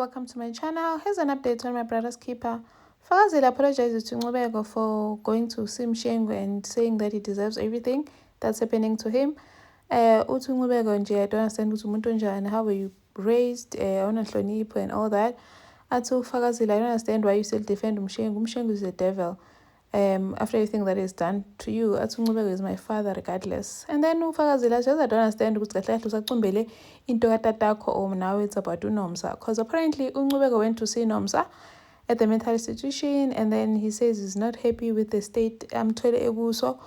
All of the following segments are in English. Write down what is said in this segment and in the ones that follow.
welcome to my channel. Here's an update on my brother's keeper. Fakazile apologizes to Ncubeko for going to see Mshengu and saying that he deserves everything that's happening to him. Uthi Ncubeko nje, I don't understand ukuthi umuntu onjani, how were you raised, awunahlonipho and all that. Athi Fakazile, I don't understand why you still defend Mshengu. Mshengu is the devil. After everything that is done to you, athi Ncubeko is my father regardless. And then Fakazile says, I don't understand ukuthi kahle kahle usacumbele into katatakho or now it's about uNomsa. Because apparently Ncubeko went to see Nomsa at the mental institution, and then he says he's not happy with the state Thole ekuso.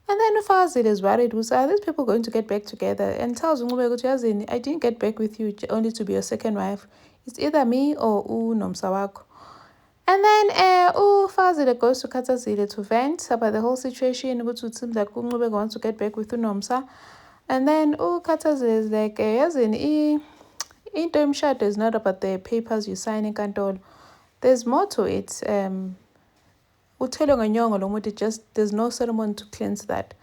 And then Fakazile is worried, are these people going to get back together? And tells Ncubeko, I didn't get back with you only to be your second wife. It's either me or uNomsa wakho. And then Fakazile goes to Khathazile to vent about the whole situation. It seems like Ncubeko wants to get back with uNomsa. And then Khathazile is like, into imshado is not about the papers you sign in Kantolo. There's more to it. Just there's no ceremony to cleanse that.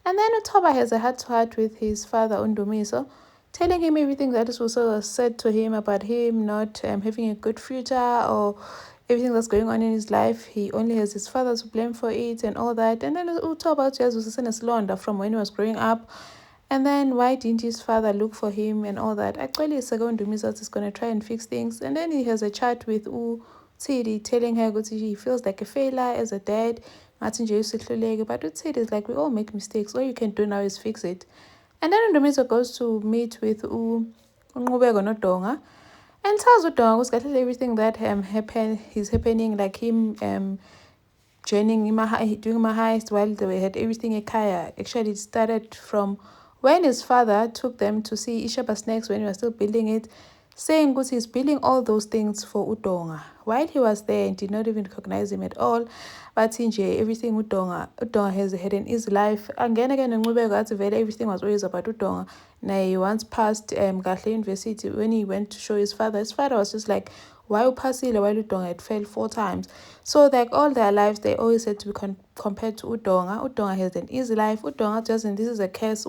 And then Utoba has a heart-to-heart with his father Undumiso, telling him everything that is also said to him about him not having a good future or everything that's going on in his life. He only has his father to blame for it and all that. And then Utoba just was in a slaughter from when he was growing up. And then why didn't his father look for him and all that? Actually, Undumiso is going to try and fix things. And then he has a chat with Tidi, telling her that he feels like a failure as a dad. But Tidi is like, we all make mistakes. All you can do now is fix it. And then Undumiso goes to meet with Ncubeko noDonga and tells uDonga everything that is happening, like him joining doing my heist while they had everything at Kaya. Actually, it started from when his father took them to see Ishaba Snacks when he was still building it, saying that he's building all those things for uDonga. While he was there and did not even recognize him at all, but everything uDonga has had an easy life. Again, everything was always about uDonga. Now, he once passed Kahle University when he went to show his father. His father was just like, why upasile while uDonga had failed 4 times? So like all their lives, they always had to be compared to uDonga. uDonga has an easy life. uDonga doesn't. This is a curse.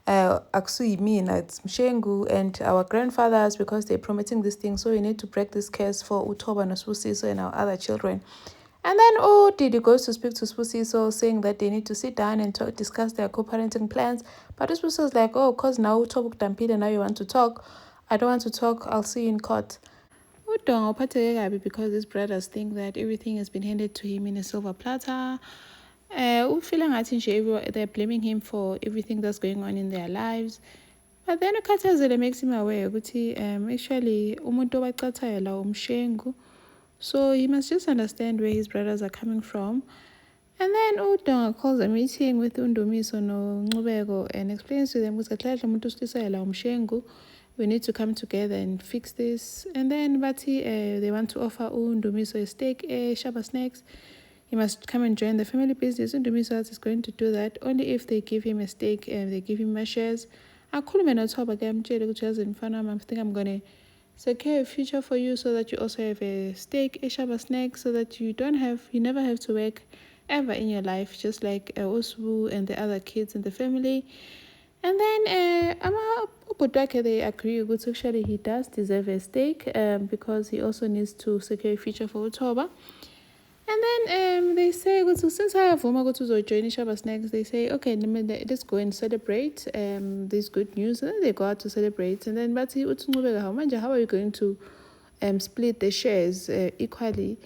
It's Mshengu and our grandfathers, because they're promoting this thing. So we need to break this curse for Utoba and Spusiso and our other children. And then Didi goes to speak to Spusiso, saying that they need to sit down and discuss their co-parenting plans. But Spusiso is like, because now Utoba Dampile, now you want to talk. I don't want to talk. I'll see you in court. Udonga because his brothers think that everything has been handed to him in a silver platter. They're blaming him for everything that's going on in their lives. But then Khathazile makes him aware that actually umuntu obaqathayo la umshengu. So he must just understand where his brothers are coming from. And then uDonga calls a meeting with Undumiso no Ncubeko and explains to them ukuthi we need to come together and fix this. And then they want to offer Undumiso a stake at Shaba Snacks. He must come and join the family business. Undumiso is going to do that only if they give him a stake and they give him my shares. I think I'm going to secure a future for you so that you also have a stake at Shaba Snacks, so that you never have to work ever in your life, just like Oswu and the other kids in the family. And then they agree that actually he does deserve a stake because he also needs to secure a future for Utoba. And then they say, since I have Vuma to join Shaba Snacks, they say, okay, let's go and celebrate this good news. And then they go out to celebrate. And then how are you going to split the shares equally?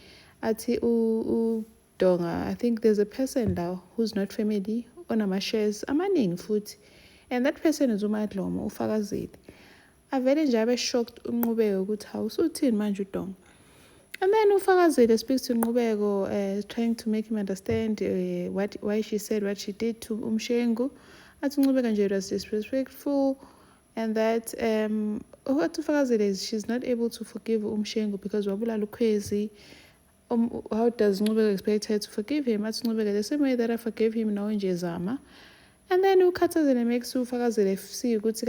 Donga, I think there's a person now who's not family on my shares amaning foot, and that person is uMadlomo uFakazile. Avele nje abe shocked uNqubeko ukuthi hawu usuthini manje uDonga. And then uFakazile speaks to Nqubeko, trying to make him understand why she said what she did to Mshengu. Athi uNqubeko nje was disrespectful, and that what uFakazile is she's not able to forgive Mshengu because wabulala uKhwezi. How does Ncubeko expect her to forgive him? Athi Ncubeko, the same way that I forgave him now in Jezama. And then uKhathazile makes uFakazile see ukuthi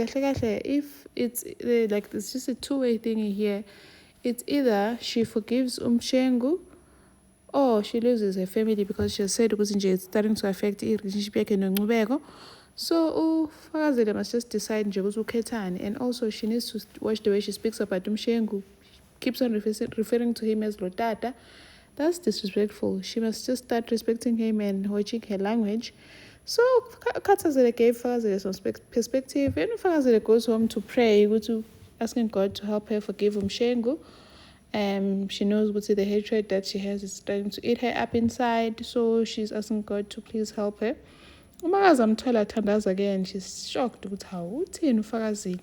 if it's like it's just a two-way thing here. It's either she forgives Mshengu or she loses her family, because she has said it's starting to affect the relationship yakhe noNcubeko. So uFakazile must just decide nje ukuthi ukhethani, and also she needs to watch the way she speaks about uMshengu. Keeps on referring to him as Lotata. That's disrespectful. She must just start respecting him and watching her language. So Khathazile gave Fakazile some perspective, and Fakazile goes home to pray, to asking God to help her forgive Umshengu. She knows the hatred that she has is starting to eat her up inside, so she's asking God to please help her. Umakazi amthola athandaza again. She's shocked ukuthi hawu uthini uFakazile.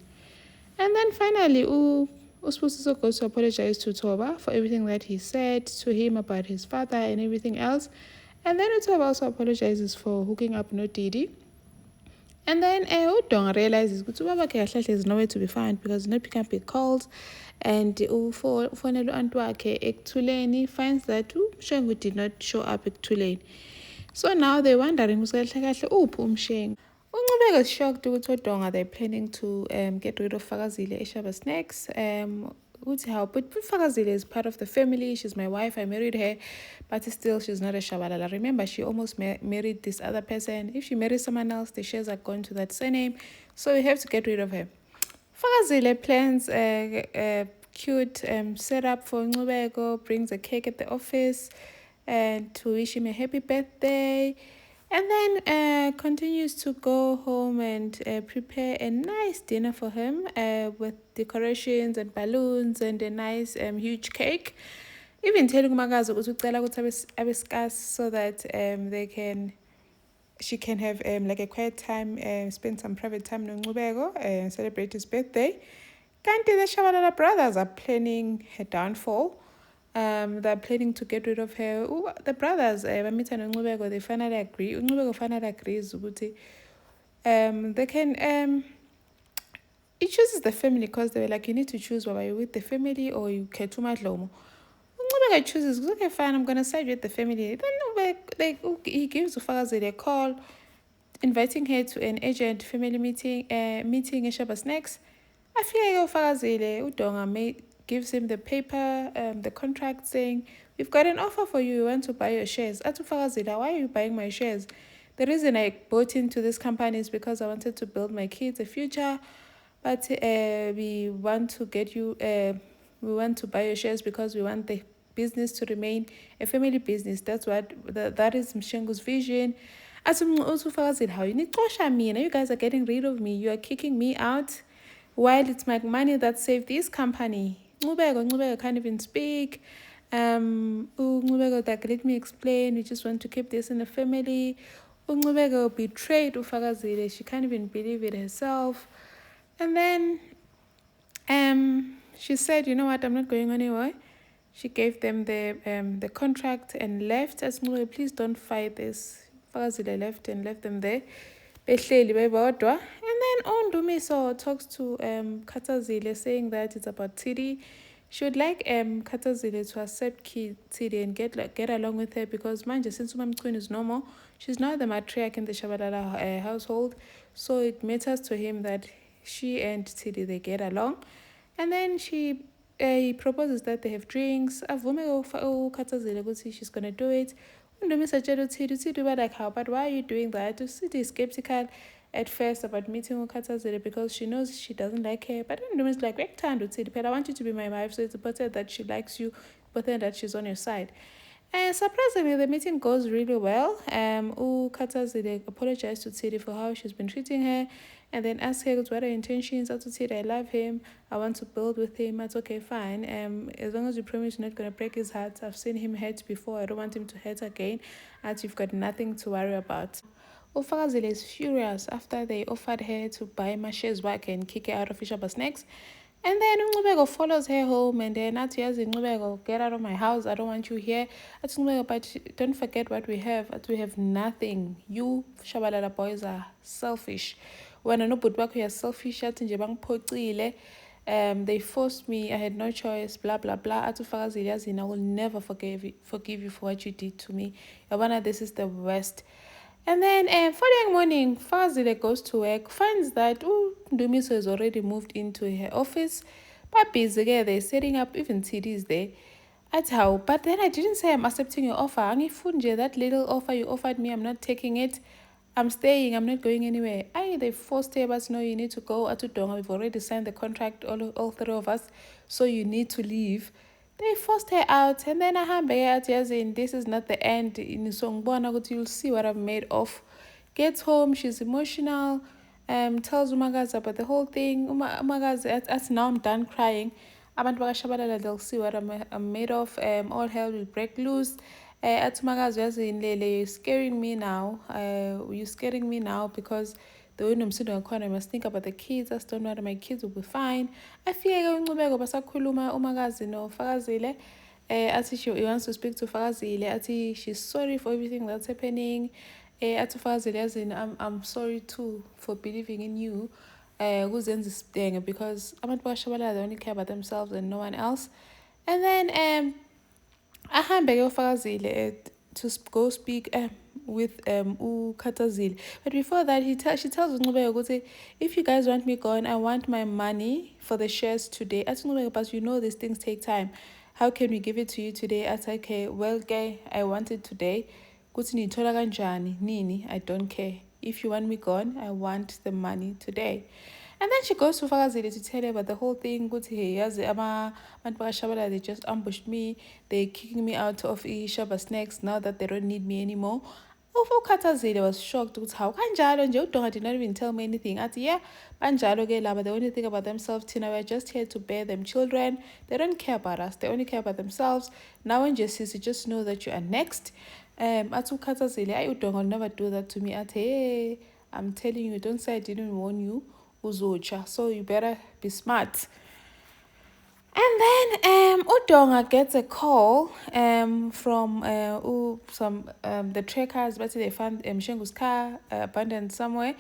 And then finally uSibusiso goes to apologize to Toba for everything that he said to him about his father and everything else. And then Toba also apologizes for hooking up noDidi. And then uDonga realizes ukuthi ubaba kahle is nowhere to be found because he's not picking up his calls. And ufonela u-aunt wakhe ekuthuleni, finds that uMshengu did not show up ekuthuleni. So now they're wondering ukuthi kahle uphi uMshengu. uNcubeko is shocked ukuthi oDonga they're planning to get rid of Fakazile eShaba Snacks. But Fakazile is part of the family. She's my wife. I married her, but still she's not a Shabalala. Remember, she almost married this other person. If she marries someone else, the shares are going to that surname. So we have to get rid of her. Fakazile plans a cute setup for Ncubeko, brings a cake at the office and to wish him a happy birthday. And then continues to go home and prepare a nice dinner for him with decorations and balloons and a nice huge cake. Even telling Umakazi ukuthi ucela ukuthi abeskas so that she can have like a quiet time, spend some private time noNcubeko and celebrate his birthday. Kanti the Shabalala brothers are planning her downfall. They're planning to get rid of her. The brothers, Bamita and Ncubeko, they finally agree. Ncubeko finally agrees ukuthi they can he chooses the family because they were like, you need to choose whether you're with the family or you care too much Ncubeko chooses, okay, fine, I'm gonna side with the family. Then he gives Fakazile a call, inviting her to an agent family meeting eShaba Snacks. Afika Fakazile, uDonga gives him the paper, the contract saying, we've got an offer for you, we want to buy your shares. Atu Fakazile, why are you buying my shares? The reason I bought into this company is because I wanted to build my kids a future, but we want to get you, we want to buy your shares because we want the business to remain a family business. That's that is Mshengu's vision. Atu Fakazile, how you need to me, and you guys are getting rid of me, you are kicking me out, while it's my money that saved this company. Ncubeko can't even speak. Ncubeko like, let me explain, we just want to keep this in the family. Ncubeko betrayed Fakazile, she can't even believe it herself. And then she said, you know what, I'm not going anywhere. She gave them the contract and left. As Ncubeko, please don't fight this. Fakazile left and left them there. And then Ndumiso talks to Khathazile, saying that it's about Tidi. She would like Khathazile to accept Tidi and get along with her because manje, since Umamchunu is no more, she's now the matriarch in the Shabalala household. So it matters to him that she and Tidi, they get along. And then he proposes that they have drinks. Avume Khathazile ukuthi she's going to do it. Ndumiso tshela uThidi like, how, but why are you doing that? Tshidi is skeptical at first about meeting uKhathazile because she knows she doesn't like her. But then Ndumiso is like, I want you to be my wife, so it's important that she likes you, important that she's on your side. And surprisingly, the meeting goes really well. Khathazile apologized to Tshidi for how she's been treating her, and then asked her what her intentions are to Tshidi. I love him. I want to build with him. That's okay, fine. As long as you promise you're not going to break his heart. I've seen him hurt before. I don't want him to hurt again. And you've got nothing to worry about. Fakazile is furious after they offered her to buy Mashe's work and kick her out of eShaba Snacks. And then Ncubeko follows her home, and then Ncubeko, get out of my house, I don't want you here. But don't forget what we have. We have nothing. You Shabalala boys are selfish. When I know but we are selfish, they forced me, I had no choice, blah blah blah. I will never forgive you for what you did to me. Yabana, this is the worst. And then following morning, Fakazile goes to work, finds that Ndumiso has already moved into her office. Papi's there, they're setting up, even Tidi is there. That's how. But then I didn't say I'm accepting your offer. Angifunje, that little offer you offered me, I'm not taking it. I'm staying, I'm not going anywhere. They forced her, but no, you need to go. Atudonga, we've already signed the contract, all three of us, so you need to leave. They forced her out, and then I had yes, in this is not the end. In Songbona, you'll see what I've made of. Gets home, she's emotional, tells Umagazi about the whole thing. Umagazi, as now I'm done crying. Abantu bakashabalala, they'll see what I'm made of. All hell will break loose. Athi Umagazi yazini lele, you're scaring me now. You're scaring me now because the way nomsindo ngakhona, I must think about the kids. I don't know, my kids will be fine. Afike uNcubeko basakhuluma Umagazi noFakazile. Athi he wants to speak to Fakazile. Athi she's sorry for everything that's happening. Athi Fakazile yazini, I'm sorry too for believing in you. Kuzenza isibhenge because abantu bakashabalala, they only care about themselves and no one else. And then ahambe-ke uFakazile to go speak with uKhathazile. But before that, she tells uNcubeko ukuthi, if you guys want me gone, I want my money for the shares today. Athi uNcubeko, but you know these things take time. How can we give it to you today? Athi, okay, well, I want it today. Kuthi niyithola kanjani nini? I don't care. If you want me gone, I want the money today. And then she goes to Fakazile to tell her about the whole thing. They just ambushed me. They're kicking me out of Shaba Snacks now that they don't need me anymore. uKhathazile was shocked ukuthi how kanjalo nje uDonga did not even tell me anything. Athi yeah, banjalo ke laba, they only think about themselves. Tina, we're just here to bear them children. They don't care about us. They only care about themselves. Now when just know that you are next. Athi uKhathazile, uDonga will never do that to me. Athi hey, I'm telling you, don't say I didn't warn you. Uzocha, so you better be smart. And then uDonga gets a call from the trackers, but they found Mshengu's car abandoned somewhere.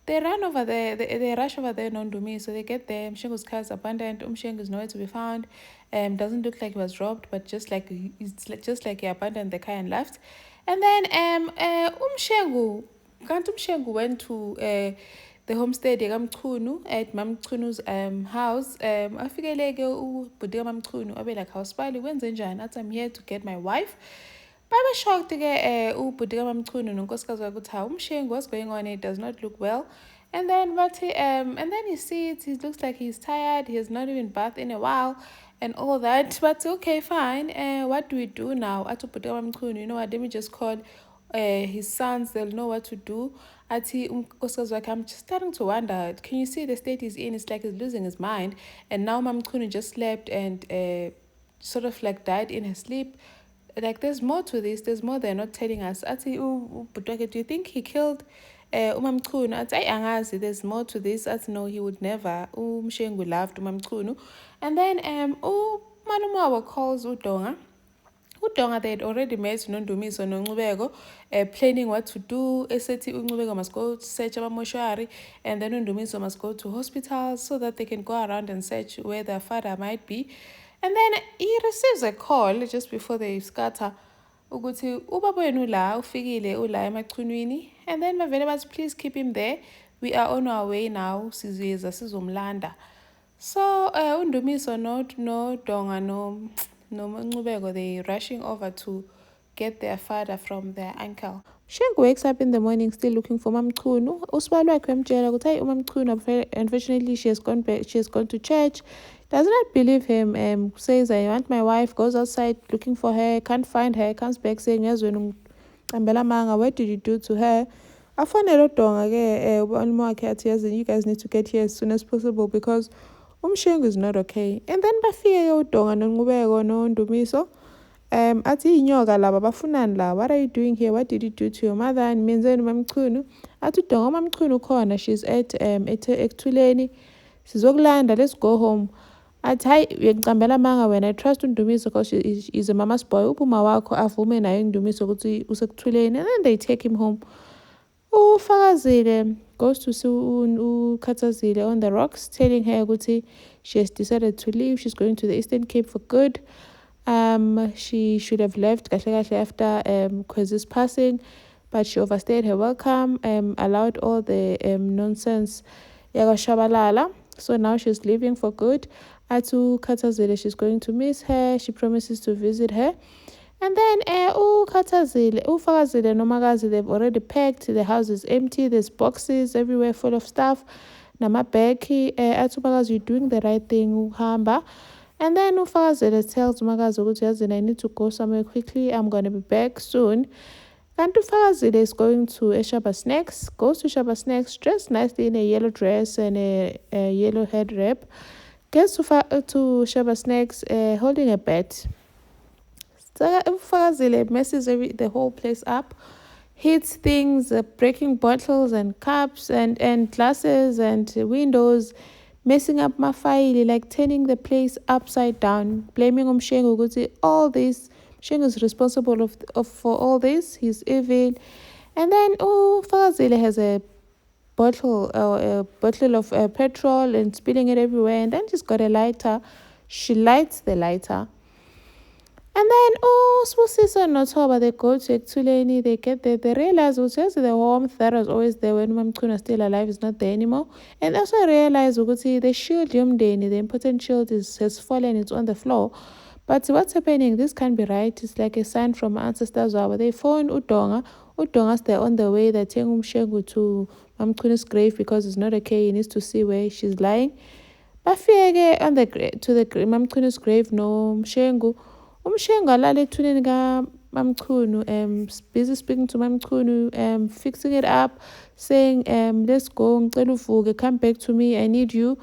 They run over there, they rush over there, Nondumi, so they get there. Mshengu's car is abandoned. Mshengu is nowhere to be found. Doesn't look like he was robbed, but just like he abandoned the car and left. And then Mshengu went to the homestead yakamchunu at mamchunu's house. Afikeleke ubhuti kaMamchunu abe like, hawusibali wenze njani? Athi, I'm here to get my wife. Babe shocked ke ubhuti kaMamchunu nonkosikazi wakhe ukuthi hawu uMshengu, what's going on? It does not look well. And then he sees, he looks like he's tired. He has not even bathed in a while and all that. But okay, fine. What do we do now? Athi ubhuti kaMamchunu, you know what, let me just call his sons, they'll know what to do. Athi unkosikazi wakhe, I'm just starting to wonder, can you see the state he's in? It's like he's losing his mind. And now Mamchunu just slept and sort of like died in her sleep. Like there's more to this, there's more they're not telling us. Athi ubhuti wakhe, do you think he killed uMamchunu? Athi angazi, there's more to this. Athi no, he would never. uMshengu loved uMamchunu. And then uMalumawa calls uDonga. uDonga, they had already met noNdumiso noNcubeko, planning what to do. Esethi uNcubeko must go to search amamoshwari, and then uNdumiso must go to hospitals so that they can go around and search where their father might be. And then he receives a call just before they scatter. Ukuthi ubaba wenu la ufikile ula emachunwini. And then bavele bathi, please keep him there. We are on our way now. Siziyeza sizomlanda. So uNdumiso no Donga no Ncubeko, they rushing over to get their father from their uncle. Shengu wakes up in the morning still looking for Mamchunu. Usibali wakhe wamtshela ukuthi hayi uMamchunu, unfortunately she has gone to church. Does not believe him. Says, I want my wife. Goes outside looking for her, can't find her. Comes back saying, yazweni ngicambela amanga, what did you do to her? Afonela uDonga ke umalume wakhe athi, yazini, you guys need to get here as soon as possible because uMshengu is not okay. And then bafike uDonga noNcubeko noNdumiso. Athi inyoka laba bafunani la, what are you doing here? What did you do to your mother? And menzeni uMamchunu? Athi uDonga, uMamchunu khona, she's at Ekuthuleni. Sizokulanda, let's go home. Athi hayi ngicambela amanga wena, I trust uNdumiso because she is a mama's boy. Uphuma wakho avume naye uNdumiso ukuthi usekuthuleni. And then they take him home. uFakazile goes to see uKhathazile on the rocks, telling her ukuthi she has decided to leave. She's going to the Eastern Cape for good. She should have left kahle after Kwezi's passing, but she overstayed her welcome, allowed all the nonsense yakashabalala. So now she's leaving for good. Atu Khathazile, she's going to miss her. She promises to visit her. And then uFakazile nomakazi, they've already packed. The house is empty. There's boxes everywhere full of stuff. Namabheki athi umakazi, you're doing the right thing uhamba. And then uFakazile tells umakazi ukuthi yazi, I need to go somewhere quickly. I'm going to be back soon. Kanti uFakazile is going to Shaba Snacks, goes to Shaba Snacks, dressed nicely in a yellow dress and a yellow head wrap. Gets to Shaba Snacks holding a bat. So Fakazile messes the whole place up, hits things, breaking bottles and cups and glasses and windows, messing up my file, like turning the place upside down, blaming Umshengu ukuthi all this. Umshengu is responsible for all this. He's evil. And then Fakazile has a bottle of petrol and spilling it everywhere. And then she's got a lighter. She lights the lighter. And then, Sbusiso and Notoba, they go to Ektuleni, they get there, they realize the warmth that was always there when Mamkuna is still alive is not there anymore. And also realize the shield Yumdeni, the important shield has fallen, it's on the floor. But what's happening? This can't be right. It's like a sign from ancestors. They phone Udonga. Udonga's there on the way. They're taking Umshengu to Mamkuna's grave because it's not okay. He needs to see where she's lying. Bafike on the to the Mamkuna's grave, no Umshengu. Umshengu alale ethuneni kaMamchunu, busy speaking to Mamchunu, fixing it up, saying, let's go, ngicela uvuke, come back to me, I need you.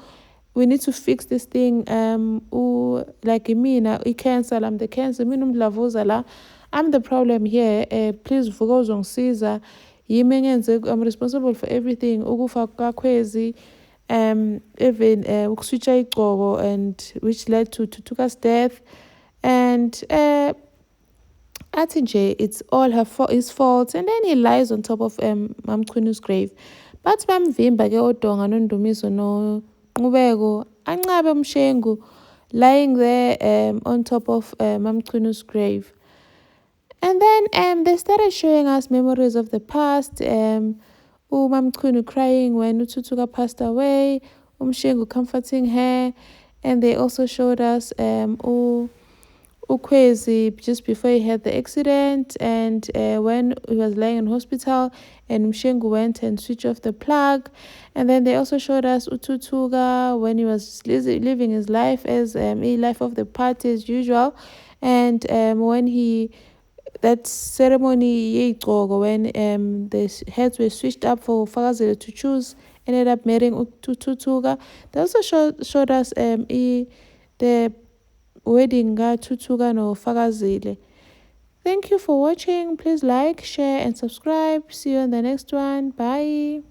We need to fix this thing. Like mina, i-cancer, I'm the cancer, mina umdlavuza la. I'm the problem here. Please vuka uzongisiza. Yimi engenze, I'm responsible for everything. Ukufa kaKhwezi, even ukuswitcha igqoko, and which led to Tutuka's death. And athi nje it's all his fault. And then he lies on top of Mamchunu's grave. But bamvimba ke oDonga noNdumiso noNqubeko ancabe Umshengu lying there on top of Mamchunu's grave. And then they started showing us memories of the past. Mamchunu crying when Ututuka passed away, Umshengu comforting her, and they also showed us Ukwezi just before he had the accident, and when he was lying in hospital and Mshengu went and switched off the plug. And then they also showed us Ututuga when he was living his life as a life of the party as usual. And when that ceremony when the heads were switched up for Fakazile to choose, ended up marrying Ututuga. They also showed us the wedding Tutuga no Fakazile. Thank you for watching. Please like, share and subscribe. See you on the next one. Bye.